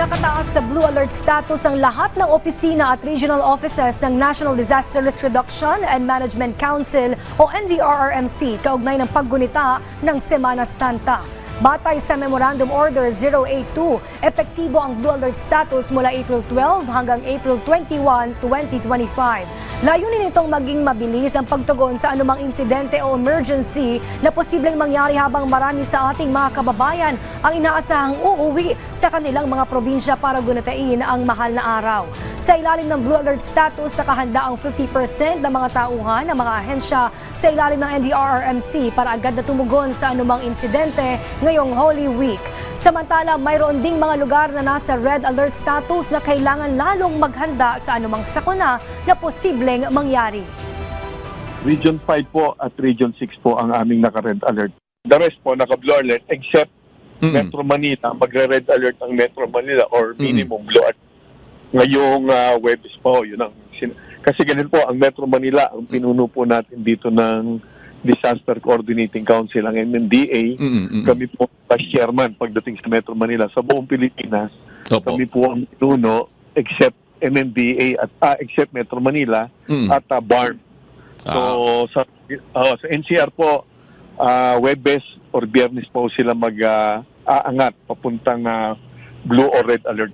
Nakataas sa Blue Alert status ang lahat ng opisina at regional offices ng National Disaster Risk Reduction and Management Council o NDRRMC kaugnay ng paggunita ng Semana Santa. Batay sa Memorandum Order 082, epektibo ang Blue Alert status mula April 12 hanggang April 21, 2025. Layunin nitong maging mabilis ang pagtugon sa anumang insidente o emergency na posibleng mangyari habang marami sa ating mga kababayan ang inaasahang uuwi sa kanilang mga probinsya para gunatain ang mahal na araw. Sa ilalim ng Blue Alert status, nakahanda ang 50% ng mga tauhan ng mga ahensya sa ilalim ng NDRRMC para agad na tumugon sa anumang insidente ngayong Holy Week. Samantala, mayroon ding mga lugar na nasa Red Alert status na kailangan lalong maghanda sa anumang sakuna na posibleng mangyari. Region 5 po at Region 6 po ang aming naka-Red Alert. The rest po naka-Blue Alert except Metro Manila. Magre-Red Alert ang Metro Manila or minimum Blue Alert. Ngayong Webes po, yun ang kasi ganun po ang Metro Manila, ang pinuno po natin dito ng Disaster Coordinating Council, ang MMDA. Kami po as chairman pagdating sa Metro Manila. Sa buong Pilipinas, kami po ang pinuno except MMDA at except Metro Manila at BARM. So sa NCR po, Webes or Biyernes po sila mag-aangat papuntang Blue or Red Alert.